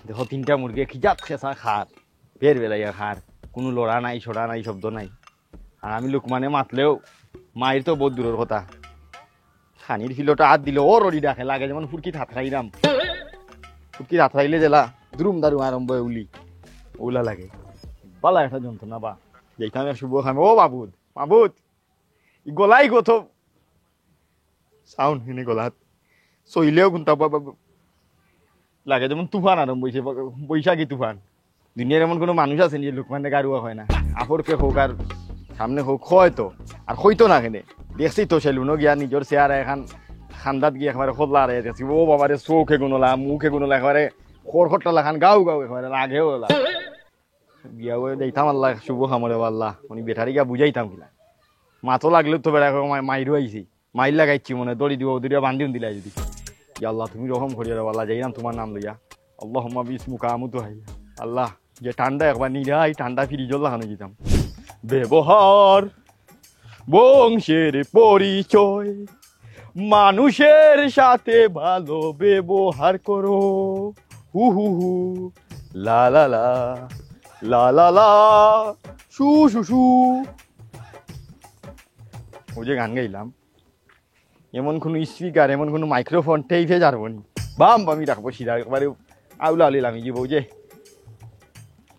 দেখো তিনটা মুরগি খিজাত খেসা খার বের বেলাইয়া খার কোনো লড়া নাই ছড়া নাই শব্দ নাই আর আমি লোকমানে মাতলেও মায়ের তো বহুত দূরের কথা খানির ফিলোটা হাত দিলে ও রড়ি ডাকে লাগে যেমন ফুটকি হাত খাইলাম ফুটকি হাত খাইলে জেলা দ্রুম দারুম আরম্ভ উলি ওলা লাগে বালা একটা যন্ত্রণা বা যেতাম শুভ খামে ও বাবুদ বাবুদ গলাই গত সাউন্ড হিনে গলাত চইলেও গুনতা লাগে যেমন তুফান আরম্ভ হয়েছে বৈশাখী তুফান দুনিয়ার এমন কোনো মানুষ আছে যে লোকমানে গারুয়া হয় না আপরকে হোক আর সামনে হোক হয়তো আর হইতো না কেনে দেখছি তো সেলুনও গিয়া নিজের চেয়ার এখন খান্দাত গিয়ে একেবারে খোদলা রে দেখছি ও বাবারে চোখে গুনলা মুখে গুনলা একেবারে খড়খট্টা লাখান গাও গাও একেবারে লাগেও ওলা গিয়াও দেখতাম আল্লাহ শুভ খামরে আল্লাহ উনি বেটারি গিয়া বুঝাইতাম কিনা মাতো লাগলেও তো বেড়া মাইরও আইছি মাইর লাগাইছি মনে দড়ি দিব দড়িয়া বান্ধি দিলাই যদি আল্লাহ তুমি রকম করিয়া রে আল্লাহ যাইলাম তোমার নাম লইয়া আল্লাহুম্মা বিসমুকা আমুতু হাইয়া আল্লাহ যে ঠান্ডা একবার নিরাই ঠান্ডা ফ্রিজও লাগানো দিতাম ব্যবহার বংশের পরিচয় মানুষের সাথে ভালো ব্যবহার করো হু হু হু লা লা লা লা লা লা শু শু শু ও যে গান গাইলাম এমন কোনো স্পিকার এমন কোনো মাইক্রোফোন টেইফে যাবো নি বাম বামি রাখবো সিধা একবারে আউলা আলিলাম যাব যে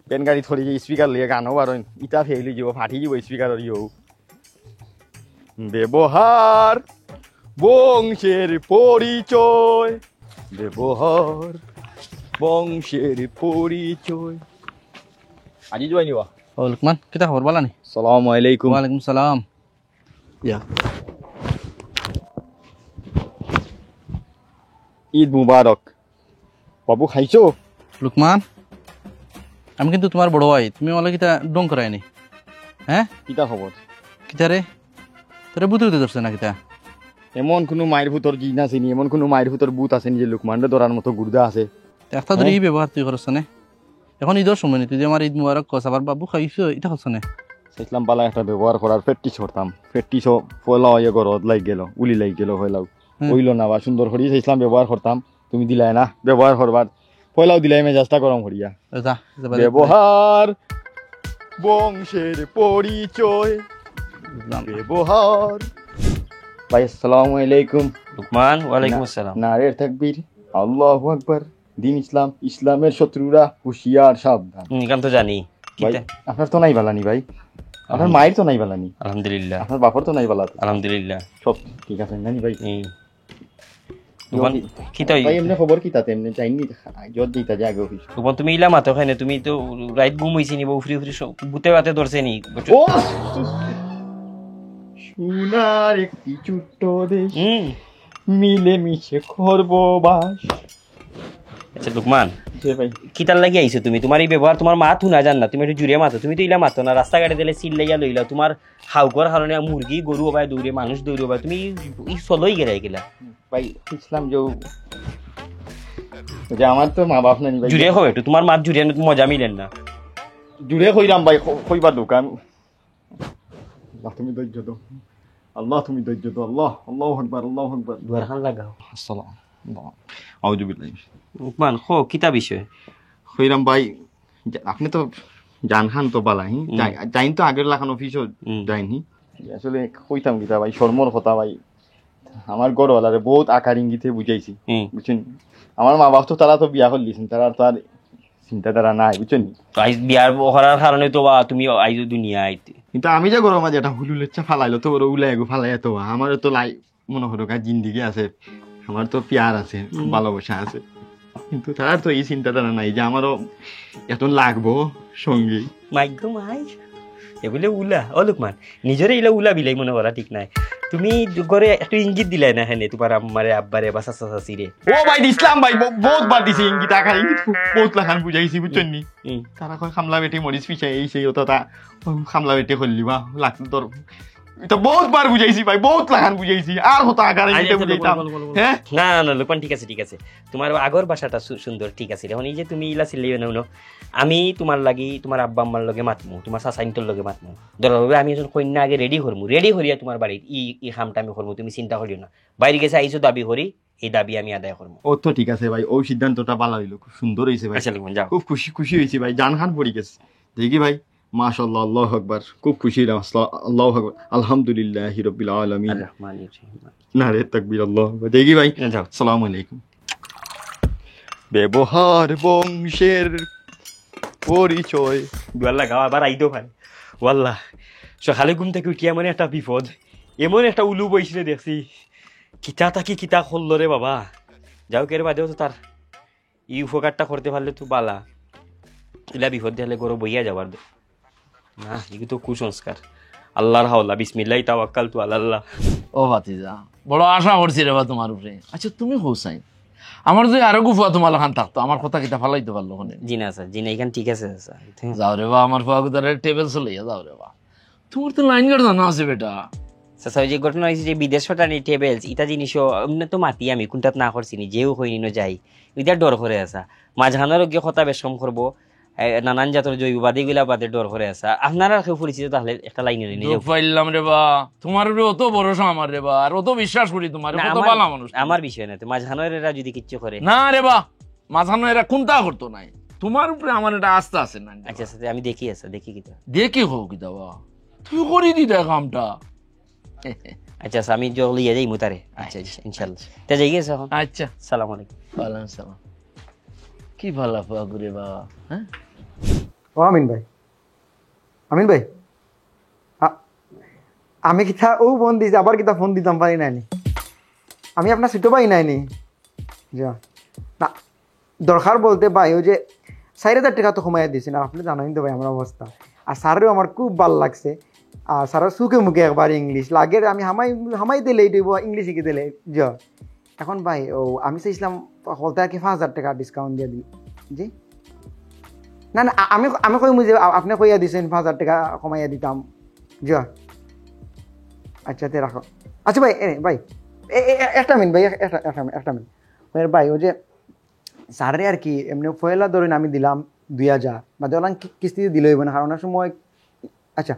পেন গাড়ি থরি যে স্পিকার লিয়ে গানও পারেন ইটা ফেলি যাব ফাটি যাব স্পিকার ইও ব্যবহার বংশের পরিচয় ব্যবহার বংশের পরিচয় আজি যাই নিবা ও লুকমান কিতা খবর বলা নি আসসালামু আলাইকুম ওয়ালাইকুম সালাম ইয়া ঈদ মুবারক বাবু খাইছো লুকমান আমি কিন্তু তোমার বড় ভাই তুমি ওলা কিতা ডং করায়নি হ্যাঁ কিতা খবর কিতা রে তোরে বুতে বুতে ধরছে না কিতা এমন কোনো মায়ের ভূতর জিন আসেনি এমন কোনো মায়ের ভূতর বুত আসেনি যে লুকমানরে ধরার মতো গুর্দা আছে একটা ধরে এই ব্যবহার তুই করছ না এখন ঈদের সময় নি তুই যে আমার ঈদ মুবারক কস আবার বাবু খাইছো এটা হচ্ছে না ইসলাম পালা একটা ব্যবহার করার প্র্যাকটিস করতাম প্র্যাকটিসও ফলা হয়ে গরত লাগ গেল উলি লাগ গেল হইলাও হইল না বা সুন্দর করি ইসলাম ব্যবহার করতাম তুমি দিলাই না ব্যবহার করবার পয়লাও দিলাই মেজাজটা গরম করিয়া ব্যবহার বংশের পরিচয় ব্যবহার ভাই আসসালামু আলাইকুম লুকমান ওয়ালাইকুম আসসালাম নারের তাকবীর আল্লাহু আকবার দিন ইসলাম ইসলামের শত্রুরা হুঁশিয়ার সাবধান গান তো জানি ভাই আপনার তো নাই বালানি ভাই আপনার মায়ের তো নাই বালানি আলহামদুলিল্লাহ আপনার বাপর তো নাই বালা আলহামদুলিল্লাহ সব ঠিক আছে নানি ভাই লুকমান কি তাই ভাই এমনি খবর কি তাতে এমনি চাইনি জোর দিতা যে আগে অফিস লুকমান তুমি ইলা মাতো খাইনে তুমি তো রাইট ঘুম হইছি নি উফরি উফরি বুতে বাতে ধরছে নি ও সোনার একটি ছোট্ট দেশ মিলে মিশে করব বাস আচ্ছা লুকমান যে ভাই কিতার লাগি আইছো তুমি তোমার এই ব্যবহার তোমার মা থুনা জান না তুমি একটু জুড়ে মাতো তুমি তো ইলা মাতো না রাস্তাঘাটে দিলে সিল লাইয়া লইলা তোমার হাউকর কারণে মুরগি গরু হবাই দৌড়ে মানুষ দৌড়ে হবাই তুমি চলই গেলাই গেলা ভাই ইসলাম যে আমার তো মা বাপ নাই ভাই জুড়ে হবে একটু তোমার মা জুড়ে মজা মিলেন না জুড়ে কইরাম ভাই কইবার দোকান আল্লাহ তুমি ধৈর্য দাও আল্লাহ তুমি ধৈর্য দাও আল্লাহ আল্লাহু আকবার আল্লাহু আকবার দুয়ার খান লাগাও আসসালাম আউযু বিল্লাহি লুকমান খো কিতা বিষয় কইরাম ভাই আপনি তো জানহান তো বালাই যাইন তো আগের লাখান অফিসও যাইনি আসলে কইতাম কিতা ভাই শর্মর কথা ভাই আমার গড়ওয়ালারে বহুত আকার ইঙ্গিতে বুঝাইছি বুঝছেন আমার মা বাপ তো তারা তো বিয়া করলিছেন তারা তো আর চিন্তাধারা নাই বুঝছেন আইজ বিয়ার করার কারণে তো বা তুমি আইজ দুনিয়া আইতে কিন্তু আমি যে গরম মাঝে এটা হুলুলেচ্ছা ফালাইলো তো ওরা উলাই গো ফালাই তো আমারও তো লাই মনে হলো জিন্দিগি আছে আমার তো পিয়ার আছে ভালোবাসা আছে কিন্তু তার তো এই চিন্তাধারা নাই যে আমারও এত লাগবো সঙ্গী মাইগো মাই এগুলো উলা ও লুকমান নিজরে ইলা উলা বিলাই মনে করা ঠিক নাই তুমি ঘরে একটু ইঙ্গিত দিলাই না হেনে তোমার আম্মারে আব্বারে বা চাচা চাচিরে ও ভাই ইসলাম ভাই বহুত বার দিছি ইঙ্গিত আকার ইঙ্গিত বহুত লাখান বুঝাইছি বুঝছেন নি তারা কয় খামলা বেটে মরিচ পিছাই এই সেই ওটা খামলা বেটে করলি বা লাগতো তোর তো বহুত বার বুঝাইছি ভাই, বহুত লাগান বুঝাইছি, আর হতো আগারে নিতে বুঝাইতাম। হ্যাঁ না না না লোকমান ঠিক আছে ঠিক আছে, তোমার আগর ভাষাটা সুন্দর ঠিক আছে। এখন এই যে তুমি ইলা চিল্লাই না, আমি তোমার লাগি তোমার আব্বা আম্মার লগে মাতমু, তোমার চাচাইনটোর লগে মাতমু, ধরো আমি এজন কন্যা আগে রেডি করমু, রেডি করিয়া তোমার বাড়ির ই কামটা আমি করমু, তুমি চিন্তা করিও না। বাইরে গেছে আইসো দাবি করি, এই দাবি আমি আদায় করবো। ও তো ঠিক আছে ভাই, ও সিদ্ধান্তটা ভালো হইলো, খুব সুন্দর হয়েছে ভাই। আচ্ছা লোকমান যাও। খুব খুশি হয়েছি ভাই, জান খান পড়ে গেছে। দেখি ভাই, মাশাআল্লাহ, আল্লাহু আকবার, খুব খুশি হলাম। আল্লাহু আকবার, আলহামদুলিল্লাহি রাব্বিল আলামিন, নারে তাকবীর, আল্লাহু আকবার। দেখি ভাই, যাও। আসসালামু আলাইকুম। ব্যবহার বংশের পরিচয়। ওয়াল্লাহ গাও আবার আইতো পারে। ওয়াল্লাহ সকালে ঘুম থেকে উঠি এমন একটা বিপদ, এমন একটা উলু বইছিলে দেখছি, কিতা তাকি কিতা করল রে বাবা। যাও কের বাদেও তো তার ই উপকারটা করতে পারলে তো বালা, ইলা বিপদ দিলে গরো বইয়া যাবার না, এগুলো তো কুসংস্কার। আল্লাহর হাওলা, বিসমিল্লাহি তাওয়াক্কালতু আলাল্লাহ। ও ভাতিজা, বড় আশা করছি রে বা তোমার উপরে। আচ্ছা তুমি হোসাইন, আমার যে আরো গুফা তোমার লাখান থাকতো, আমার কথা কিতা ফালাইতে পারলো ওখানে। জি না স্যার, জি না, এখানে ঠিক আছে স্যার। যাও রে বা, আমার ফুয়াগুদারের টেবিল চলিয়া যাও রে বা। তোমার তো লাইন গার্ড জানা আছে বেটা। স্যার যে ঘটনা হয়েছে যে বিদেশ ফটানি টেবেলস ইটা জিনিসও এমনি তো মাতি আমি কোনটাত না করছি নি, যেও হইনি ন যাই ইটার ডর করে আসা, মাঝখানের গিয়ে কথা বেশ কম করবো, নানান জাতের জৈববাদী গুলা বাদে ডর করে আসা। আপনারা কেউ পরিচিত তাহলে একটা লাইনে পাইলাম রে বা, তোমার উপরে অত ভরসা আমার রে বা, আর অত বিশ্বাস করি তোমার, কত ভালো মানুষ। আমার বিষয় না, তো মাঝখানের এরা যদি কিচ্ছু করে না রে বা, মাঝখানে এরা কোনটা করতো নাই, তোমার উপরে আমার এটা আস্থা আছে না। আচ্ছা স্যার আমি দেখি আসা, দেখি কিতা দেখি হোক কিতা বা, তুই করি দিতা কামটা। আচ্ছা স্যার আমি লিয়ে যাই মুতারে। আচ্ছা ইনশাল্লাহ তা যাই গেছে এখন। আচ্ছা, সালাম আলাইকুম। ওয়ালাইকুম সালাম। কি ভালো ফুয়াগু রে বা। হ্যাঁ ও আমিন ভাই, আমিন ভাই, আমি কিতা ও ফোন দিছি, আবার কিতা ফোন দিতাম পারি নাইনি, আমি আপনার ছোটো ভাই নাইনি। যা না দরকার বলতে ভাই, ওই যে 4,000 টাকা তো কমাইয়া দিয়েছেন, আর আপনি জানেন তো ভাই আমার অবস্থা। আর স্যারেরও আমার খুব ভাল লাগছে, আর স্যারের সুখে মুখে একবার ইংলিশ লাগে, আমি হামাই দিলে দিব ইংলিশ শিখে দিলে। য এখন ভাই ও আমি চাইছিলাম হলতে আর কি 5,000 টাকা ডিসকাউন্ট দিয়ে দিই। জি না না, আমি কই যে আপনি কইয়া দিয়েছেন 5,000 টাকা কমাইয়া দিতাম। জি আচ্ছা তে রাখো। আচ্ছা ভাই ভাই একটা মিনিট ভাই, একটা মিনিট ভাই, ও যে স্যারে আর কি এমনি পয়লা ধরেন আমি দিলাম 2,000 বা ধরলাম কিস্তি দিলে হইব না, কারণ অনেক সময় আচ্ছা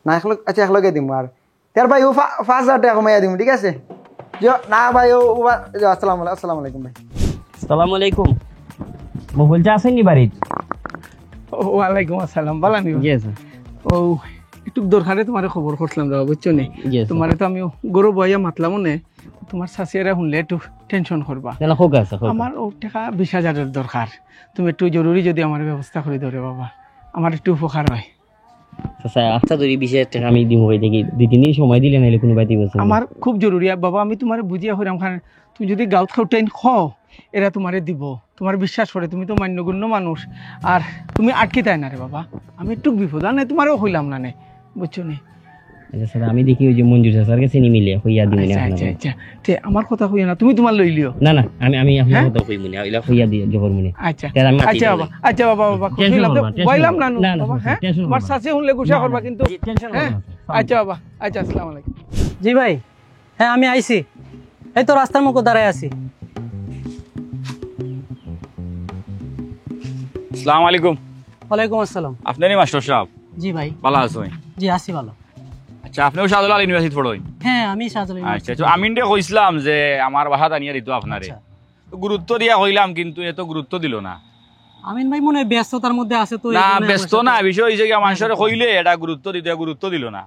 না আচ্ছা একলগে দিব। আর তার ভাই ও 5,000 টাকা কমাইয়া দিব, ঠিক আছে? না ভাই ও আসসালামু আলাইকুম ভাই। আসসালামু আলাইকুম। মোবাইলটা আসেননি বাড়িতে? ওয়ালাইকুম আসসালাম, ভালো নি? জি স্যার। ও একটু দরকারে তোমার খবর করছিলাম যাওয়া, বুঝছো নি? তোমার তো আমি গরু বইয়া মাতলাম নে, তোমার শাশিয়ারা শুনলে একটু টেনশন করবা। আমার ও টাকা 20,000 দরকার, তুমি একটু জরুরি যদি আমার ব্যবস্থা করে ধরে বাবা, আমার একটু উপকার হয়। আচ্ছা যদি 20,000 টাকা আমি দিব, হয়ে দেখি 2-3 দিন সময় দিলে নাইলে কোনো বাতি বলছে আমার খুব জরুরি বাবা, আমি তোমার বুঝিয়া হইলাম, কারণ তুমি যদি গাউত খাও টেন খাও এরা তোমারে দিব, তোমার বিশ্বাস করে, তুমি তো মান্যগণ্য মানুষ, আর তুমি আটকে তাই না রে বাবা, আমি একটু বিপদ আর নাই তোমারও হইলাম না নে, বুঝছো নি? আচ্ছা স্যার আমি দেখি ওই যে মঞ্জুর স্যার কাছে নি মিলে হইয়া দিই না। আচ্ছা আচ্ছা তে আমার কথা কইয়া না, তুমি তোমার লই লিও। না না আমি আপনার কথা কই মনে আইলা হইয়া দিয়ে জবর মনে। আচ্ছা আচ্ছা বাবা কইলাম তো বইলাম না বাবা। হ্যাঁ তোমার শাশি শুনলে গুসা করবা কিন্তু। হ্যাঁ আচ্ছা বাবা, আচ্ছা আসসালামু আলাইকুম। জি ভাই, হ্যাঁ আমি আইছি, এই তো রাস্তার মুখে দাঁড়ায় আছি। আসসালামু আলাইকুম। ওয়ালাইকুম আসসালাম। আপনারই মাস্টার সাহেব? জি ভাই। ভালো আছেন? জি আছি ভালো। আচ্ছা আপনিও শাহজালাল ইউনিভার্সিটি পড়েন? হ্যাঁ আমি শাহজালাল। আচ্ছা তো আমি কইছিলাম যে আমার বাসা আনিয়া দিত আপনারে, গুরুত্ব দিয়া কইলাম কিন্তু এত গুরুত্ব দিল না। আমিন ভাই মনে হয় ব্যস্ততার মধ্যে আছে তো। না ব্যস্ত না, বিষয় হইছে কি মানুষের কইলে এটা গুরুত্ব দিল না,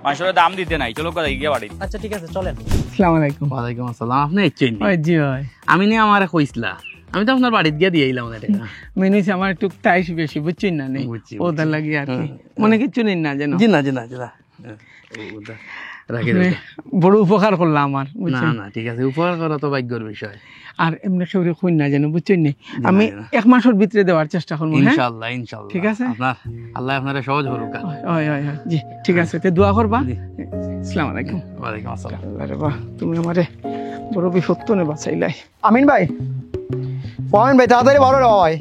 মানুষের দাম দিতে নাই। চলো কথা গিয়া বাড়ি। আচ্ছা ঠিক আছে চলেন। আসসালামু আলাইকুম। ওয়ালাইকুম আসসালাম। আপনি ইচ্ছেন ওই জি ভাই, আমি নিয়ে আমার কইসলা, আমি তো আপনার বাড়িতে গিয়ে দিয়ে এলাম। মেনুছে আমার একটু তাইশ বেশি, বুঝছেন না নেই ওদের লাগি আর কি, মনে কিছু নেই না যেন। জি না রাখি বড় উপকার করলাম আমার, না না ঠিক আছে, উপকার করা তো ভাগ্যের বিষয়। আর এমনি সৌরে খুন না যেন, বুঝছেন নি? আমি 1 মাসের ভিতরে দেওয়ার চেষ্টা করবো। ইনশাআল্লাহ ইনশাআল্লাহ ঠিক আছে। আপনার আল্লাহ আপনারে সহজ করুক। জি ঠিক আছে, তে দোয়া করবা। আসসালামু আলাইকুম। ওয়ালাইকুম আসসালাম। আরে বাহ, তুমি আমারে বড় বিপদ নে বাঁচাইলাই। আমিন ভাই, ও আমিন ভাই তাড়াতাড়ি বারো রে ভাই।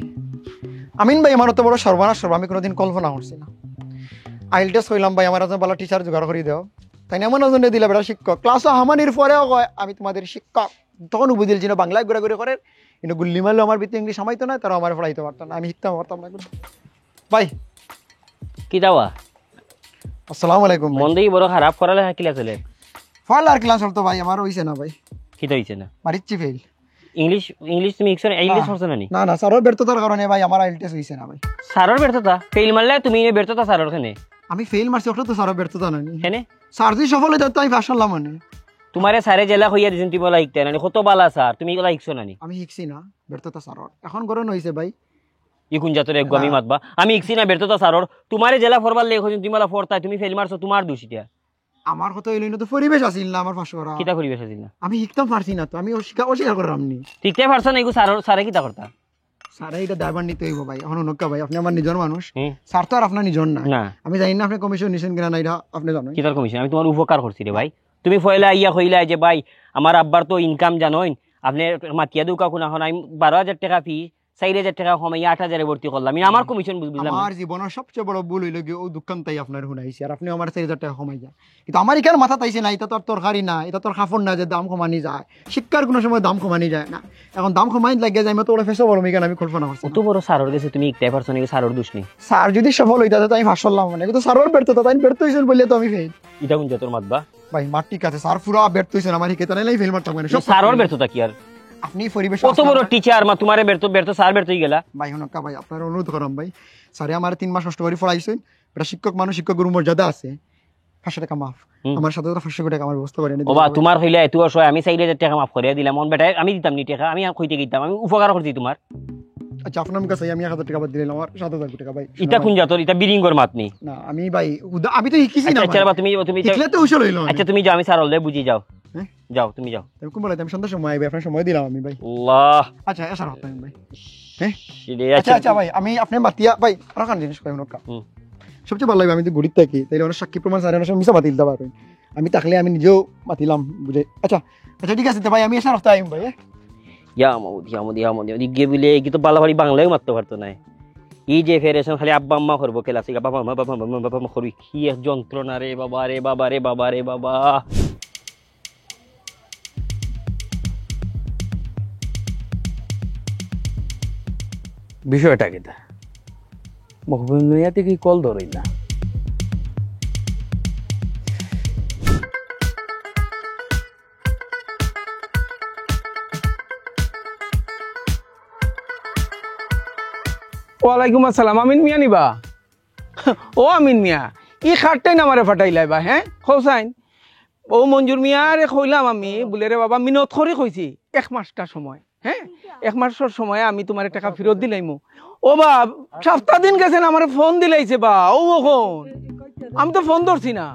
আমিন ভাই আমার তো বড় সর্বনাশ করবো, আমি কোনোদিন কল্পনা করছি না। আইল টেস্ট হইলাম ভাই, আমার একজন ভালো টিচার জোগাড় করে দাও। তাই এমন ওজনে দিলে বেটা শিক্ষক ক্লাসও হামানির পরেও কয় আমি তোমাদের শিক্ষক। তখন বুঝিল যে বাংলায় ঘোরাঘুরি করে, কিন্তু গুল্লি মারলেও আমার ভিতরে ইংলিশ সামাইতো না, তারা আমার পড়াইতে পারতো না, আমি শিখতে পারতাম না। ভাই কি দাওয়া আসসালামু আলাইকুম। মন দেখি বড় খারাপ করালে কিলা চলে ফল আর ক্লাস হতো ভাই, আমার হইছে না ভাই, কি হইছে না মারিচ্ছি ফেল। ইংলিশ ইংলিশ তুমি ইংলিশ পড়ছো না নি? না স্যারের ব্যর্থতার কারণে ভাই আমার আইএলটিএস হইছে না ভাই। স্যারের ব্যর্থতা ফেল মারলে তুমি ব্যর্থতা স্যারের খানে আমি ফেল মারছি, ওটা তো স্যারের ব্যর্থতা নয়। কেনে স্যার যদি সফল হইতো তো আমি পাস করলাম মানে। তোমারে স্যারে জেলা হইয়া দিছেন তুমি বলা শিখতে না কত বালা স্যার তুমি এগুলা শিখছো না নি? আমি শিখছি না, ব্যর্থতা স্যারের। এখন গরম হইছে ভাই। ইকুন জাতরে এক আমি মাতবা আমি শিখছি না ব্যর্থতা স্যারের। তোমারে জেলা ফরবার লেখ হইছেন তুমি বলা ফরতাই তুমি ফেল মারছো তোমার দোষ এটা। আমার কথা হইল তো পরিবেশ আসিল না আমার পাশ করা। কিতা পরিবেশ আছিল না? আমি শিখতাম পারছি না তো, আমি অস্বীকার করলাম নি। ঠিকতে পারছো না এগু স্যারের স্যারে কিতা করতা? স্যারে এটা দায়ভার নিতে হইব ভাই। এখন নক্কা ভাই, আপনি আমার নিজের মানুষ, হুম। স্যার তো আর আপনার নিজর না। না আমি জানি না আপনি কমিশন নিছেন কিনা না, এটা আপনি জানেন। কিতার কমিশন? আমি তোমার উপকার করছি রে ভাই। তুমি ফয়লা ইয়া কইলা যে ভাই আমার আব্বার তো ইনকাম জানোইন, আপনি মাতিয়া দুকা কোন এখন আমি 12,000 টাকা ফি 4,000 টাকা কমাই 8,000 এ ভর্তি করলাম, আমি আমার কমিশন বুঝলাম না। আমার জীবনের সবচেয়ে বড় ভুল হইল গিয়ে ও দোকানটাই আপনার শুনাইছি, আর আপনি আমার 4,000 টাকা কমাই যায়। কিন্তু আমার এখানে মাথা তাইছে না, এটা তোর তরকারি না, এটা তোর খাফর না যে দাম কমানি যায়। শিক্ষার কোনো সময় দাম কমানি যায় না। এখন দাম কমাই লাগে যায়, আমি তো ওরা ফেসে বড় মিকান আমি কল্পনা করছি। অত বড় স্যারের কাছে তুমি ইকটাই পারছো না, স্যারের দোষ নেই। স্যার যদি সফল হইতা তো আমি ফাঁস করলাম মানে, কিন্তু স্যারের ব্যর্থতা, তাই ব্যর্থ হয়েছেন বললে তো আমি ফেল। এটা কোন জাতর মাতবা ভাই মার ঠিক আছে, স্যার পুরো ব্যর্থ হয়েছেন, আমার হিকে তাই ফেল মারতাম মানে। স্যারের ব্যর্থতা কি আর? আপনি পরিবেশ কত বড় টিচার মা তোমারে ব্যর্থ ব্যর্থ স্যার ব্যর্থ হয়ে গেলা। ভাই হনকা ভাই আপনার অনুরোধ করাম ভাই, স্যারে আমার 3 মাস কষ্ট করে পড়াইছেন, এটা শিক্ষক মানুষ, শিক্ষক গুরু মর্যাদা আছে, 500 টাকা মাফ। আমার সাথে 500 টাকা আমার ব্যবস্থা করেন। ওবা তোমার হইলে এত অসহায়, আমি 4,000 টাকা মাফ করে দিলাম, মন বেটা আমি দিতাম নি টাকা, আমি কইতে গিতাম, আমি উপকার করছি তোমার। আচ্ছা আপনার কাছে আমি 1,000 টাকা বাদ দিলাম, আমার 7,000 টাকা ভাই। ইটা কোন জাতর? ইটা বিরিঙ্গর মাতনি না আমি ভাই আমি তো শিখিছি না। আচ্ছা তুমি তুমি শিখলে তো উশল হইলো। আচ্ছা তুমি যাও, আমি স্যার হলে বুঝি যাও। হ্যাঁ যাও তুমি যাও। তুমি কোন বলে আমি সন্ধ্যার সময় আইবে, আপনার সময় দিলাম আমি ভাই। আল্লাহ আচ্ছা স্যার হতাম ভাই। হ্যাঁ শিরে আচ্ছা আচ্ছা ভাই, আমি আপনি মাতিয়া ভাই আর কান জিনিস কই নকা। সবচেয়ে ভালো লাগবে আমি তো গড়িত থাকি, তাইলে অনেক সাক্ষী প্রমাণ স্যার অনেক মিছা বাতিল দিতে পারবেন। আমি থাকলে আমি নিজেও মাতিলাম বুঝে। আচ্ছা আচ্ছা ঠিক আছে ভাই, আমি এসে রাখতে আইম ভাই। ইয়া মামুদি গিয়ে বলে কি তো বালা বাড়ি বাংলায় মারতে পারতো না। এই যে ফেরেশন খালি আব্বা আম্মা করবো ক্লাসে, বাবা মা বাবা মা বাবা মা করবি, কি এক যন্ত্রণা রে বাবা রে বাবা রে বাবা রে বাবা। বিষয়টা কিটা মহবুবিয়াতে কি কল ধরই না? ওয়ালাইকুম আসসালাম, আমিন মিয়া নিবা? ও আমিন মিয়া, ই খাটটাই নামারে ফাটাইলাই বা? হ্যাঁ খোসাইন ও মঞ্জুর মিয়া রে কইলাম আমি বলে রে বাবা মিনত করে কইছি 1 মাসটা সময়। হ্যাঁ 1 মাসের সময় আমি তোমার টাকা ফেরত দিলাইমু। ও বা সপ্তাহ দিন গেছেন আমার ফোন দিলাইছে বা, ও কখন আমি তো ফোন ধরছি না।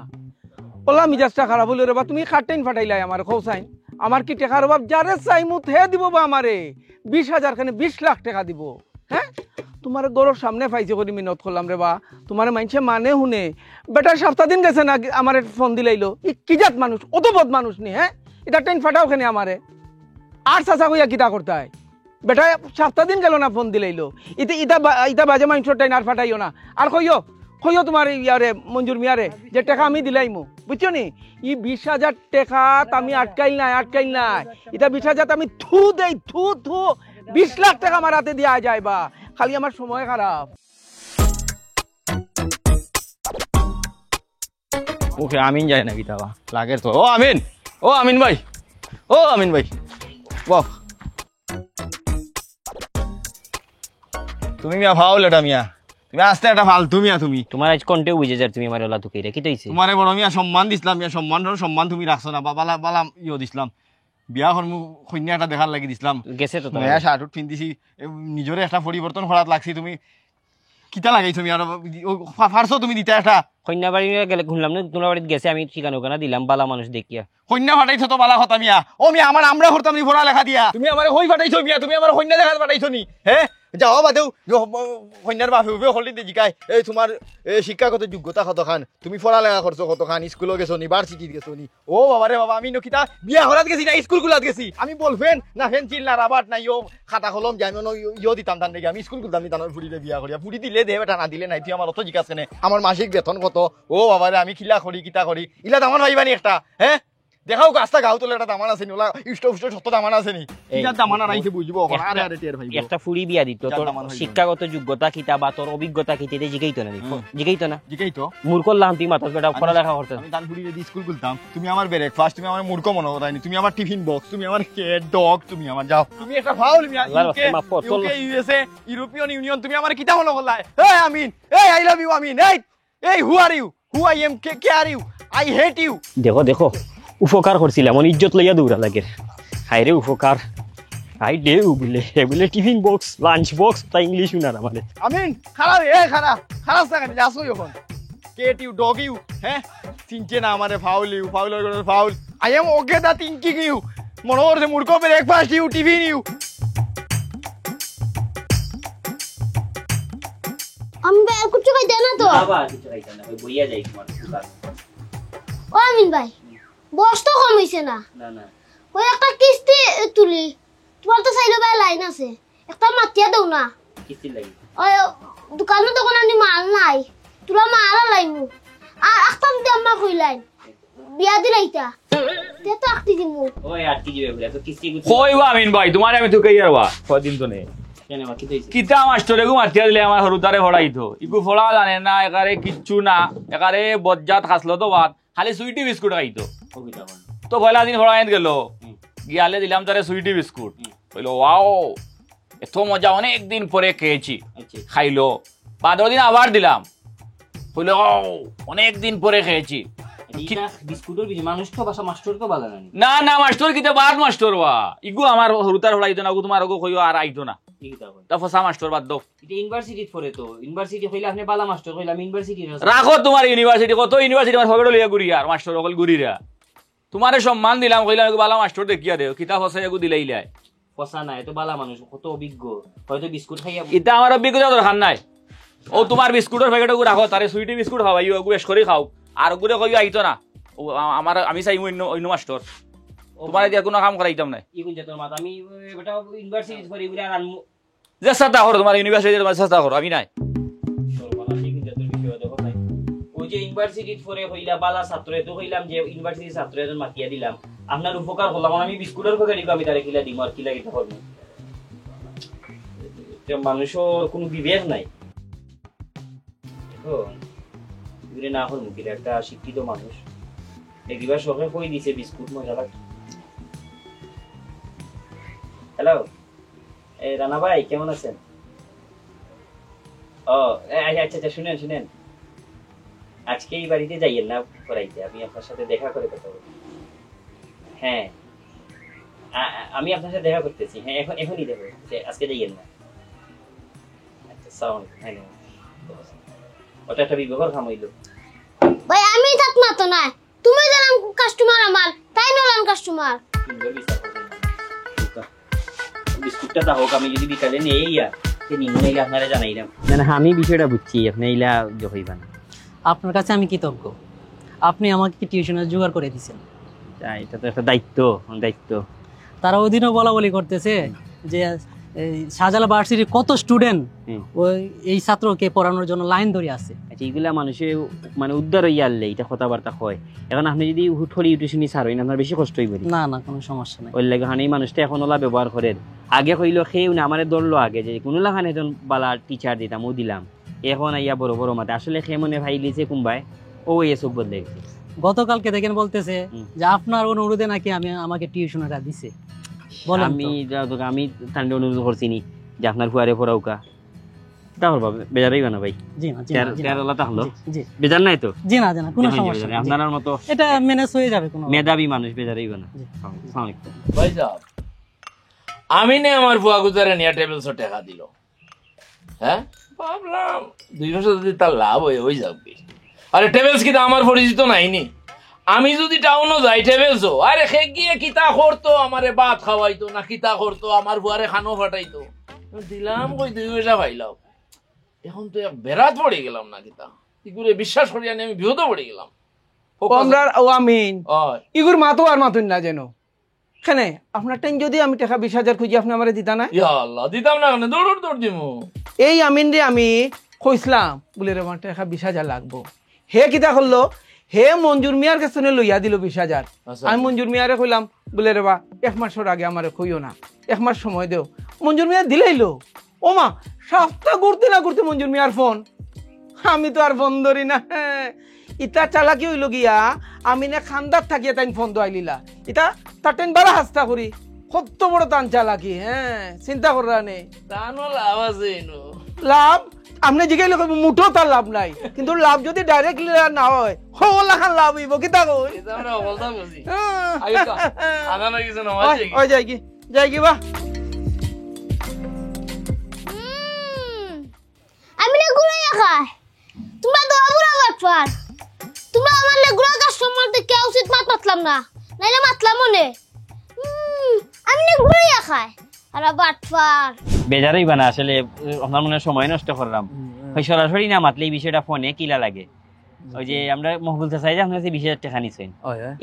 ওলা মিজাজটা খারাপ হইল রে বা, তুমি খাটটাইন ফাটাইলাই আমার খোসাইন। আমার কি টাকার অভাব? যারে চাইমু হে দিব বা আমারে 20,000 খানে 20 লাখ টাকা দিব। হ্যাঁ তোমার গরুর সামনে পাইছে করি মিনত করলাম রে বা, তোমার মাইনছে মানে শুনে বেটার সপ্তাহ দিন গেছে না আমার ফোন দিলাইলো। কি জাত মানুষ, অত বদ মানুষ নি? হ্যাঁ এটা টেন ফাটাও খানে আমারে আর চাচা কইয়া কিতা করতাই? বেটা সপ্তাহ দিন গেল না ফোন দিলাইলো। ইটা বাজে মানুষের টাইন আর ফাটাইও না। আর কইও তোমার ইয়ারে মঞ্জুর মিয়ারে যে টাকা আমি দিলাইমু, বুঝছো নি? 20,000 টাকা আমি আটকাইল নাই এটা 20,000 আমি থু দেই থু 20 লাখ টাকা আমার হাতে দেওয়া যায় বা, খালি আমার সময় খারাপ। ওকে আমিন যায় নাকি তাবা লাগে তো? ও আমিন ভাই, ও আমিন ভাই বাহ, তুমি মিয়া ফাউল এটা মিয়া, তুমি আস্তে একটা ফালতু মিয়া তুমি। তোমার আজ কন্টে বুঝে যার তুমি আমার ওলা তুকে রে কি তৈছে? তোমারে বড় মিয়া সম্মান দিছিলাম মিয়া, সম্মান তুমি রাখছো না বা বালা বালা ইয়ে দিছিলাম, বিয়া কর্ম কন্যা একটা দেখার লাগি দিছিলাম, গেছে তো নয়া শার্ট পিন্ধিছি, নিজরে একটা পরিবর্তন করাত লাগছি, তুমি কিতা লাগাইছো মিয়া? ফারছো তুমি দিতে একটা কন্যা বাড়ি গেলে ঘুরলাম না, তোমার বাড়িতে গেছে আমি ঠিকানা ওখানে দিলাম বালা মানুষ দেখিয়া। কন্যা ফাটাইছো তো বালা কথা মিয়া। ও মিয়া আমার আমরা করতাম নি পড়া লেখা দিয়া, তুমি আমার হই ফাটাইছো মিয়া, তুমি আমার কন্যা দেখা ফাটাইছো নি? হ্যাঁ যাওয়া বাদেও কন্যার বাপে উঠে হলিতে জিকায় এই তোমার শিক্ষাগত যোগ্যতা কতখান, তুমি পড়ালেখা করছো কতখান, স্কুলে গেছো নি, ভার্সিটি গেছো নি। ও বাবারে বাবা, আমি নকিতা বিয়া হরাত গেছি না স্কুল গুলাত গেছি। আমি বলবেন না পেন্সিল না রাবার না খাতা কলম যাই ইয়ে দিতাম তার নাকি আমি স্কুল গুলতাম নি তানোর ফুড়িলে বিয়া করিয়া ফুড়ি দিলে দেহে বেটা না দিলে নাই। তুই আমার অত জিজ্ঞাসা কেনে আমার মাসিক বেতন কত? ও বাবারে আমি খিলা করি কিতা করি ইলা দামান ভাইবানি একটা। হ্যাঁ দেখাও গাছটা গাও তোলে একটা দামান আছে নি, ওলা ইষ্ট উষ্ট সত্য দামান আছে নি, ইলার দামানা নাইছে বুঝবো। আরে আরে টের ভাইবো একটা ফুড়ি বিয়া দিত, তোর শিক্ষাগত যোগ্যতা কিতা বা তোর অভিজ্ঞতা কিতা জিগাইতো না, জিগাইতো না, জিগাইতো মূর্খ লাম তুই মাথার বেটা পড়ালেখা করতে। আমি দান ফুড়ি যদি স্কুল খুলতাম, তুমি আমার ব্রেকফাস্ট, তুমি আমার মূর্খ মনে করাইনি, তুমি আমার টিফিন বক্স, তুমি আমার কেট ডগ, তুমি আমার যাও, তুমি একটা foul UK USA European union, তুমি আমার কিতা মনে করলা? এই আমিন, এই আই লাভ ইউ আমিন, এই who are you, who I am, কে are you, I hate you. দেখো দেখো উপকার করছিলাম, মন ইজ্জত লইয়া দৌড়া লাগে। হাই রে উপকার, হাই দে বলে টিফিন বক্স লাঞ্চ বক্স তা ইংলিশ উনার আমাদের। আমিন খারাপ খারাপ থাকেন যাসো এখন কেট ইউ ডগ ইউ। হ্যাঁ চিনছে না আমারে foul you, foul foul, I am okay the thinking you, মনে করছে মূর্খ ব্রেকফাস্ট ইউ, টিফিন ইউ। আমি ভাই আর কিছু খাইতে না তো? বাবা কিছু খাইতা না, ওই বইয়া যাই তোমার দোকান। ও আমিন ভাই বস তো কম হইছে না? না না ওই একটা কিস্তি তুলি, তোমার তো চাইলে ভাই লাইন আছে, একটা মাতিয়া দাও না। কিস্তি লাগি ওই দোকানে তখন আমি মাল নাই, তোরা মাল লাইমু আর আখতাম দিয়ে আম্মা কইলাইন বিয়া দিলাইতা তে তো আখতি দিমু। ওই আটকি যাবে বলে তো কিস্তি কইবা আমিন ভাই তোমারে আমি তো কই আরবা কদিন তো নেই কেন বাকি দইছে কিতা মাস্টরে গো মাতিয়া দিলে আমার হরুতারে ফড়াইতো, ইগু ফড়া জানে না, একারে কিচ্ছু না, একারে বজ্জাত খাসলো তো ভাত, খালি সুইটি বিস্কুট খাইতো। কবিতা বল তো পয়লা দিন ফড়াইন গেল, গিয়ালে দিলাম তারে সুইটি বিস্কুট, বললো ওয়াও এত মজা অনেক দিন পরে খেয়েছি, আচ্ছা খাইলো। 15 দিন আবার দিলাম, বললো ও অনেক দিন পরে খেয়েছি। এটা বিস্কুটের কিছু মানুষ তো বাসা মাস্টার তো বালা নানি না না মাস্টর কিতা বাদ মাস্টর ওয়া ইগু আমার হরুতার ফড়াইতো না, ওগু তোমার ওগো কইও আর আইতো না, কিতা বল তা ফসা মাস্টর বাদ দাও। এটা ইউনিভার্সিটি পড়ে তো, ইউনিভার্সিটি কইলা আপনি বালা মাস্টার কইলা আমি ইউনিভার্সিটি রাখো তোমার ইউনিভার্সিটি, কত ইউনিভার্সিটি আমার ফগড় লইয়া ঘুরি আর মাস্টর সকল ঘুরিরা, তোমারে সম্মান দিলাম, কইলা বালা মাস্টর দেখিয়া দেও, কিতা ফসাই এগু দিলাইলাই ফসা না, এত বালা মানুষ কত অভিজ্ঞ, হয়তো বিস্কুট খাইয়া ইতা আমার অভিজ্ঞতা দরকার নাই। ও তোমার বিস্কুটের প্যাকেট ওগু রাখো, তারে সুইটি বিস্কুট খাওয়াই ওগু বেশ করে খাও, আর ওগুলো কইও আইতো না, ও আমার আমি চাই অন্য মাস্টর, তোমার দিয়া কোনো কাম করাইতাম নাই। ইগুন যে তোর মাথা আমি বেটা ইউনিভার্সিটি পড়ে এগুলা আর যে চেষ্টা করো তোমার ইউনিভার্সিটি তোমার চেষ্টা করো, আমি নাই। তোর মাথা ইগুন যে তোর বিষয় দেখো নাই, ওই যে ইউনিভার্সিটি পড়ে কইলা বালা ছাত্র এত কইলাম যে ইউনিভার্সিটি ছাত্র এজন মাতিয়া দিলাম, আপনার উপকার করলাম, আমি বিস্কুটের প্যাকেট আমি তারে কিলা দিম আর কিলা কিটা করব। যে মানুষের কোনো বিবেক নাই, দেখো এগুলো না হল মুখের একটা শিক্ষিত মানুষ একবার শখে কই দিছে বিস্কুট মজা লাগে। হ্যালো এই রানা ভাই কেমন আছেন? ও আচ্ছা আচ্ছা শুনেন শুনেন, আজকে এই বাড়িতে যাইয়েন না পড়াইতে, আমি আপনার সাথে দেখা করে কথা বলবো। হ্যাঁ আমি আপনার সাথে দেখা করতেছি, হ্যাঁ এখনই দেখো, আজকে যাইয়েন না। আচ্ছা সাউন্ড হ্যাঁ ওটা একটা বিবেকর কাম হইল। ভাই আমি থাক না তো না, তুমি জানাম কাস্টমার আমার, তাই নলাম কাস্টমার। বিস্কুটটা তা হোক, আমি যদি বিকালে নেই নিয়ে আপনারা জানাই না। না আমি বিষয়টা বুঝছি, আপনি এইলা হইবা না। আপনার কাছে আমি কৃতজ্ঞ, আপনি আমাকে টিউশনের জোগাড় করে দিয়েছেন। এটা তো একটা দায়িত্ব দায়িত্ব। তারা ওই দিনও বলা বলি করতেছে যে শাহজালাল ভার্সিটির কত স্টুডেন্ট ওই এই ছাত্রকে পড়ানোর জন্য লাইন ধরে আছে। আচ্ছা এইগুলা মানুষের মানে উদ্ধার হইয়া আনলে এটা কথাবার্তা হয়, এখন আপনি যদি হুট করে টিউশনি ছাড় হই না আপনার বেশি কষ্ট হইব। না না কোনো সমস্যা নাই, ওই লাগে এই মানুষটা এখন ওলা ব্যবহার করেন, আগে কইল খেয়েও না আমারে ধরলো আগে যে কোনো লাখান একজন বালা টিচার দিতাম ও দিলাম, এখন আইয়া বড় বড় মাথা আসলে খেয়ে মনে ভাই লিছে কোনবাই ও এসব বদলে গেছে। গতকালকে দেখেন বলতেছে যে আপনার অনুরোধে নাকি আমাকে টিউশনটা দিছে। আমি তান্ডে অনুরোধ করছি নি যে আপনার ফুয়ারে পড়াউকা, তাহলে বেজারই না ভাই। জি না জি বেজার নাই তো? জি না জি না কোনো সমস্যা নেই, আপনার মতো এটা ম্যানেজ হয়ে যাবে, কোনো মেধাবী মানুষ বেজারই না। আসসালামু আলাইকুম ভাই সাহেব, আমি নে আমার ফুয়া গুজারে নিয়ে টেবিলস টাকা দিল, হ্যাঁ ভাবলাম 2 বছর যদি তার লাভ হয়ে যাবে। আরে টেবিলস কি আমার পরিচিত নাইনি, আমি যদি টাউনও যাই টেবিলসও আরে খে গিয়ে কিতা করতো, আমারে ভাত খাওয়াইতো না কিতা করতো, আমার ফুয়ারে খানো ফাটাইতো, দিলাম কই 2 পয়সা পাইলাম, এখন তো এক বেড়াত পড়ে গেলাম না কিতা, ইগুরে বিশ্বাস করি আমি বিহত পড়ে গেলাম। আমরা ও আমিন হয় ইগুর মাতো আর মাতুন না যেন কেনে আপনার টাইম যদি আমি টাকা 20,000 খুঁজি আপনি আমারে দিতা না? ইয়া আল্লাহ, দিতাম না কেন, দৌড় দিমু। এই আমিন রে আমি কইসলাম বলে রে আমার টাকা 20,000 লাগবো, হে কিতা করলো, হে মঞ্জুর মিয়ার কাছে লইয়া দিল 20,000। আচ্ছা। আমি মঞ্জুর মিয়ারে কইলাম বলে রে বা 1 মাসের আগে আমারে কইও না, 1 মাস সময় দেও। মঞ্জুর মিয়া দিলাইলো। ও মা, সপ্তাহ ঘুরতে না ঘুরতে মঞ্জুর মিয়ার ফোন, আমি তো আর ফোন ধরি না। ইটা চালাকি হইল গিয়া আমি না খান্দার থাকিয়া তাই ফোন দোয়াইলিলা, ইটা তার টাইম বারা হাস্তা করি, কত বড় টান চালাকি। হ্যাঁ, চিন্তা করা নেই তানো লাভ আছে এনো। লাভ আপনি জিগাইলে কইব মুঠো তার লাভ নাই, কিন্তু লাভ যদি ডাইরেক্টলি না হয় হলা খান লাভ হইব কিতা কই। এটা আমরা বলতা বুঝি। আগে তো আদান হয়ে গেছে না মাঝে। ওই যাই কি বা আমি না ঘুরাইয়া খাই, তোমরা তো বুড়া বাটফার, তোমরা আমার না ঘুরা কাস্টমার দেখে উচিত মাতলাম না, নাইলে মাতলাম মনে। আমি না ঘুরাইয়া খাই আর বাটফার। বেজারই বানা আসলে আপনার মনে হয় সময় নষ্ট করলাম। ওই সরাসরি না মাতলে এই বিষয়টা ফোনে কিলা লাগে। ওই যে আমরা মহবুল চাই যে আপনার 20,000 টাকা নিছেন,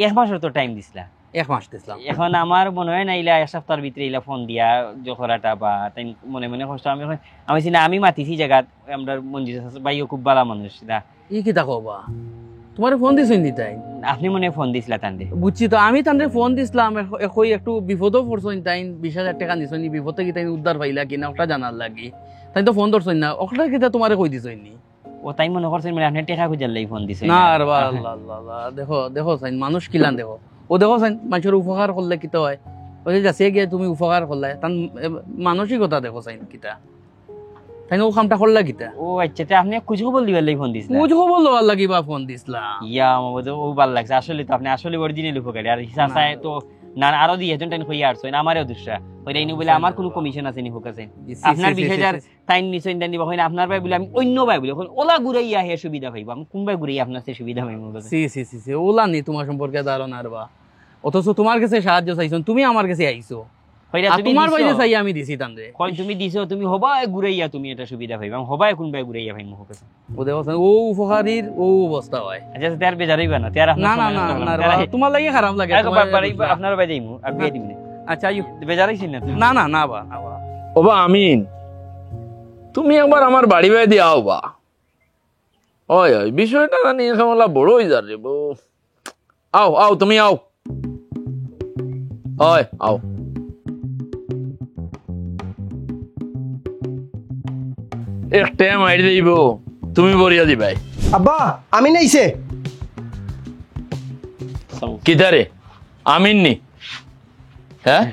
1 মাসের তো টাইম দিছিলা। 1 মাস দিছিলাম। এখন আমার মনে হয় না ইলা 1 সপ্তাহের ভিতরে ইলা ফোন দিয়া জখরাটা বা তাই মনে মনে কষ্ট। আমি চিনা আমি মাতিছি জায়গাত, আমরা মঞ্জুর ভাইও খুব ভালো মানুষ না। ই কিতা কবা, তোমার ফোন দিছেন নি তাই? আপনি মনে হয় ফোন দিছিলা তান্ডে। বুঝছি তো, আমি তান্ডে ফোন দিছিলাম, কই একটু বিপদও পড়ছইন তাই 20,000 টাকা নিছইন, বিপদে কি তাই উদ্ধার পাইলা কিনা ওটা জানার লাগি তাই তো ফোন ধরছইন না, ওটা কিতা তোমারে কই দিছইন নি? ও তাই মনে করছেন মানে আপনি টাকা খুঁজার লাগি ফোন দিছেন না আর আল্লাহ আল্লাহ, দেখো সাইন মানুষ কিলান দেখো, ও দেখো সাইন মানুষের উপকার করলে কিতা হয়, ওই যে যাচ্ছে গিয়ে তুমি উপকার করলে তার মানসিকতা দেখো সাইন কিতা, তাই ও কামটা করলা কিতা। ও আচ্ছা, তা আপনি খুঁজ খবর দিবার লাগি ফোন দিছিলেন? খুঁজ খবর লওয়ার লাগি বা ফোন দিছিলাম। ইয়া আমার ও ভালো লাগছে আসলে, তো আপনি আসলে অরিজিনাল উপকারী। আর হিসাব চাই তো না আরো দিয়ে হেজন টাইম কই আরছইন আমারও দুসরা ওইটা ইনি বলে আমার কোনো কমিশন আছে নি হোকাছেন আপনার 20,000 টাইম নিছেন দেন দিবা হইনা আপনার ভাই বলে আমি অন্য ভাই বলে ওলা ঘুরাইয়া হে সুবিধা পাইবো, আমি কোন ভাই ঘুরাইয়া আপনার সে সুবিধা পাইবো? সি ওলা নি তোমার সম্পর্কে ধারণা আর বা, অথচ তোমার কাছে সাহায্য চাইছন, তুমি আমার কাছে আইছো, তোমার বাইরে চাই আমি দিছি তান্ডে। কই তুমি দিছো, তুমি হবাই ঘুরাইয়া তুমি এটা সুবিধা পাইবা, আমি হবাই কোন ভাই ঘুরাইয়া পাইবো হোকাছেন। ও দেখো ও উপকারীর ও অবস্থা হয়। আচ্ছা তার বেজারই বানা তার আপনার না তোমার লাগি খারাপ লাগে, আপনার ভাই দেইমু আর বিয়ে দিমু। আচ্ছা আইও বেজারাইছেন না? না বা ওবা আমিন, তুমি একবার আমার বাড়ি বাড়ি দিয়ে আও বা। ওই বিষয়টা নিয়ে খামলা বড় হয়ে যাবে বউ। আও তুমি আও, ওই আও। একটা মাইর দিব, তুমি বরিয়া দিবাই। আব্বা আমি নাইছে কিতারে আমিন নি? হ্যাঁ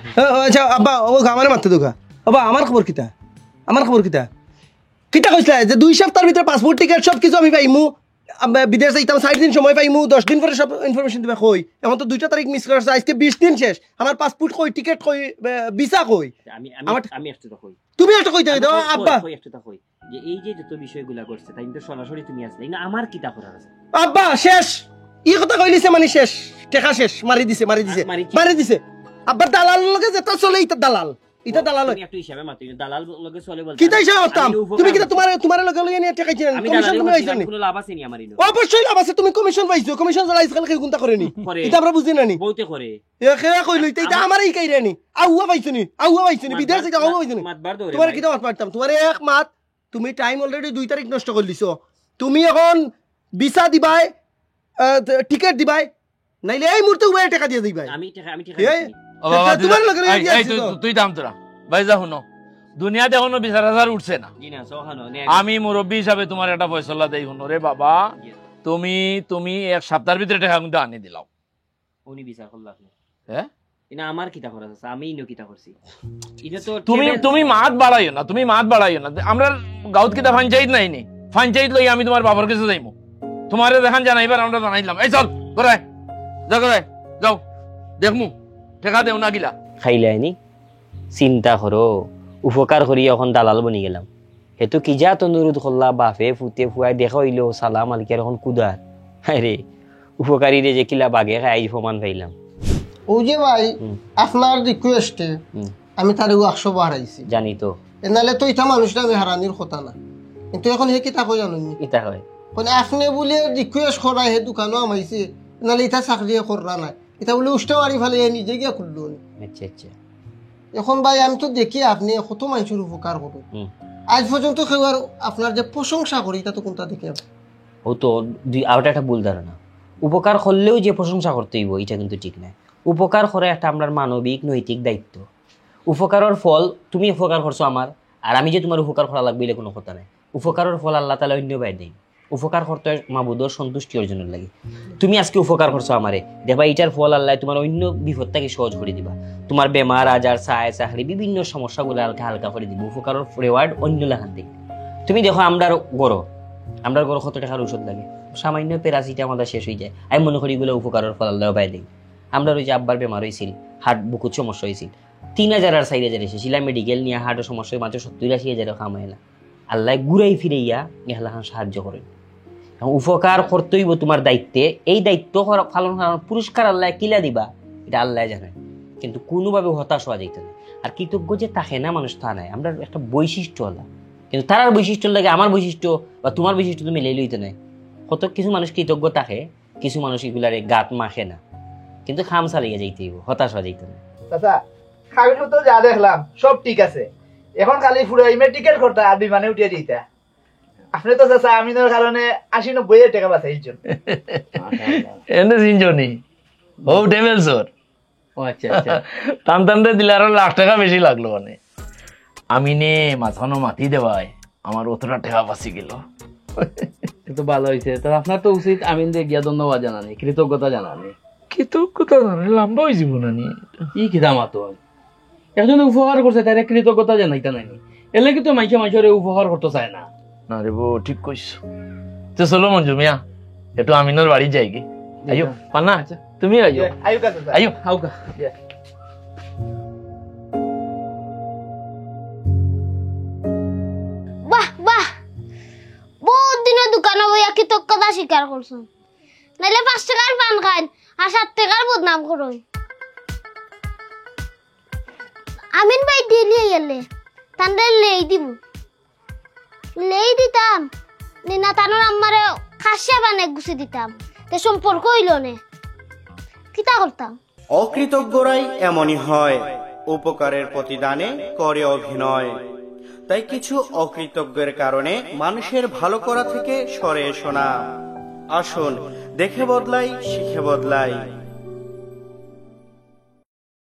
আচ্ছা আব্বা ও আমার মারতে দোকা। আব্বা আমার খবর কিতা, আমার খবর কিতা কিতা কইছিলা যে 2 সপ্তাহের ভিতরে পাসপোর্ট টিকেট সব কিছু আমি পাইমু, বিদেশ যাইতাম 4 দিন সময় পাইমু, 10 দিন পরে সব ইনফরমেশন দিবা। কই এখন তো 2টা তারিখ মিস করছে, আজকে 20 দিন শেষ, আমার পাসপোর্ট কই, টিকেট কই, ভিসা কই? আমি একটা তো কই, তুমি একটা কইতে দাও আব্বা। কই একটা তো কই যে এই যে যত বিষয়গুলা করছে তাই তো সরাসরি তুমি আসলে না, আমার কিতা করার আছে? আব্বা শেষ ই কথা কইলিছে মানে শেষ, টাকা শেষ, মারি দিছে আব্বা। দালাল লগে যেটা চলে এটা দালাল, এটা দালাল তুমি একটু হিসাবে মাত্র দালাল লগে চলে বলতে কিতা হিসাবে করতাম? তুমি কিতা তোমার লগে লগে নিয়ে টাকা চাইছেন, কমিশন তুমি পাইছেন নি? কোনো লাভ আছে নি আমার ইনো? অবশ্যই লাভ আছে, তুমি কমিশন পাইছো, কমিশন জলা ইসকাল কে গুনতা করেনি, এটা আমরা বুঝি না নি? বউতে করে এ খেয়া কইলো এটা আমারই কাইরে নি, আউয়া পাইছো নি বিদেশ থেকে আউয়া পাইছো নি। মাতবার দরে তোমার কিতা মাত পারতাম, তোমার এক মাত, তুমি টাইম অলরেডি 2 তারিখ নষ্ট করে দিছো। তুমি এখন ভিসা দিবাই, টিকেট দিবাই, নাইলে এই মুহূর্তে উবাই টাকা দিয়ে দিবাই। আমি তোমার লগে তুই দাম তোরা ভাই যা শুনো, দুনিয়াতে এখনো 20,000 উঠছে না। আমি মুরব্বী হিসাবে তোমার একটা ফয়সালা দেই, শুনো রে বাবা, তুমি 1 সপ্তাহের ভিতরে টাকা কিন্তু আনি দিলাও। উনি বিচার করল আপনি? হ্যাঁ না আমার কিতা করা আছে, আমি ইনো কিতা করছি? এটা তো তুমি মাত বাড়াইও না, আমরা গাঁত কিতা পঞ্চায়েত নাই নি, পঞ্চায়েত লই আমি তোমার বাবার কাছে যাইমু, তোমারে দেখান জানাইবার আমরা জানাইলাম। এই চল ঘরে যাও দেখমু টাকা দেও না গিলা খাইলে আইনি চিন্তা করো, উপকার করি এখন দালাল বনি গেলাম। হেতু কি যা তো নুরুদ করলা, বাপে ফুতে ফুয়াই দেখা হইলো সালাম আলিকার এখন কুদার। হ্যাঁ রে, উপকারী রে যে কিলা বাগে খাই সমান পাইলাম। ও যে ভাই আপনার রিকোয়েস্টে আমি তার 100 বাড়াইছি, জানি তো এনালে তো ইটা মানুষটা আমি হারানির কথা না, কিন্তু এখন হে কিতা কই জানুন ইতা হয় মানে আপনি বলে রিকোয়েস্ট করায় হে দোকানও আমাইছে, নাহলে ইটা চাকরি করা নাই, এটা বলে উষ্টা মারি ফেলে নিজে গিয়া করলো। আচ্ছা আচ্ছা এখন ভাই আমি তো দেখি আপনি কত মানুষের উপকার করুন, আজ পর্যন্ত কেউ আর আপনার যে প্রশংসা করি এটা তো কোনটা দেখে। ও তো আরেকটা একটা ভুল ধারণা, উপকার করলেও যে প্রশংসা করতে হইব এটা কিন্তু ঠিক না। উপকার করে একটা আপনার মানবিক নৈতিক দায়িত্ব। উপকারের ফল তুমি উপকার করছো আমার, আর আমি যে তোমার উপকার করা লাগবে এটা কোনো কথা নাই। উপকারের ফল আল্লাহ তাআলা অন্য বাই দেয়। উপকার করতে মাবুদর সন্তুষ্টি অর্জনের লাগে। তুমি আজকে উপকার করছো আমারে, দেখবা এটার ফল আল্লাহ তোমার অন্য বিপদটাকে সহজ করে দিবা। তোমার বেমার আজার চায় চাকরি বিভিন্ন সমস্যাগুলো হালকা হালকা করে দিব। উপকারের রেওয়ার্ড অন্য লেখান দিই। তুমি দেখো আমরার গড় কত টাকার ওষুধ লাগে, সামান্য প্যারাসিটা আমাদের শেষ হয়ে যায়। আমি মনে করি এগুলো উপকারের ফল আল্লাহ বাই দিই। আমরা ওই যে আব্বার বেমার হয়েছিল, হার্ট বুকুর সমস্যা হয়েছিল, 3,000 আর 4,000 এসেছিলাম মেডিকেল নিয়ে, হার্টের সমস্যা মাত্র 70-80,000 কামায় না। আল্লাহ ঘুরাই ফিরাইয়া এহলাখান সাহায্য করেন। উপকার করতেই তোমার দায়িত্বে, এই দায়িত্ব পালন করার পুরস্কার আল্লাহ কিলা দিবা এটা আল্লাহ জানে, কিন্তু কোনোভাবে হতাশ হওয়া যেত না। আর কৃতজ্ঞ যে থাকে না মানুষ তা নাই, আমরা একটা বৈশিষ্ট্য আল্লাহ, কিন্তু তার বৈশিষ্ট্য লাগে আমার বৈশিষ্ট্য বা তোমার বৈশিষ্ট্য তুমি লেই লইতে নাই। কত কিছু মানুষ কৃতজ্ঞ থাকে, কিছু মানুষ এগুলারে গাত মাখে না, কিন্তু খাম চালিয়ে যাইতে হতাশ হওয়া যেত না। চাচা কাগজ পত্র যা দেখলাম সব ঠিক আছে, এখন খালি ফুরাইমে টিকেট করতে আর বিমানে উঠিয়ে দিতা। আপনি তো চাচা আমিনের কারণে 80-90 টাকা বাঁচাইছেন। এনে চিনজনি ও ডেভেলসর। ও আচ্ছা আচ্ছা টানটানতে দিলে আরো লাখ টাকা বেশি লাগলো। মানে আমিনে মাঝখানো মাটি দেওয়ায় আমার অতটা টাকা বাঁচি গেল। তো ভালো হয়েছে। তো আপনার তো উচিত আমিন দিয়ে গিয়া ধন্যবাদ জানানি, কৃতজ্ঞতা জানানি। কৃতজ্ঞতা জানানি লম্বা হয়ে যাব না নি ই কি দামা তো একজন উপকার করছে তাই কৃতজ্ঞতা জানাইতা নাইনি, এলে কিন্তু মানুষের উপকার করতে চায় না। না রে বউ ঠিক কইছো। তো চলো মঞ্জু মিয়া একটু আমিনের বাড়ি যাই গে। আইও পান্না তুমি আইও। আইও কাছে আইও হাউকা। বাহ বাহ, বহুত দিনের দোকানে বইয়া কৃতজ্ঞতা স্বীকার করছো, নাইলে 5 টাকার পান খান আর 7 টাকার বদনাম করো। আমিন ভাই দিলি এলে তান্ডে লেই দিতাম নিনা তানোর আমারে খাসিয়া বানে গুছি দিতাম, তে সম্পর্ক হইল নে কিতা করতাম। অকৃতজ্ঞরাই এমনই হয়, উপকারের প্রতিদানে করে অভিনয়। তাই কিছু অকৃতজ্ঞের কারণে মানুষের ভালো করা থেকে সরে এসো না। আসুন দেখে বদলাই, শিখে বদলাই।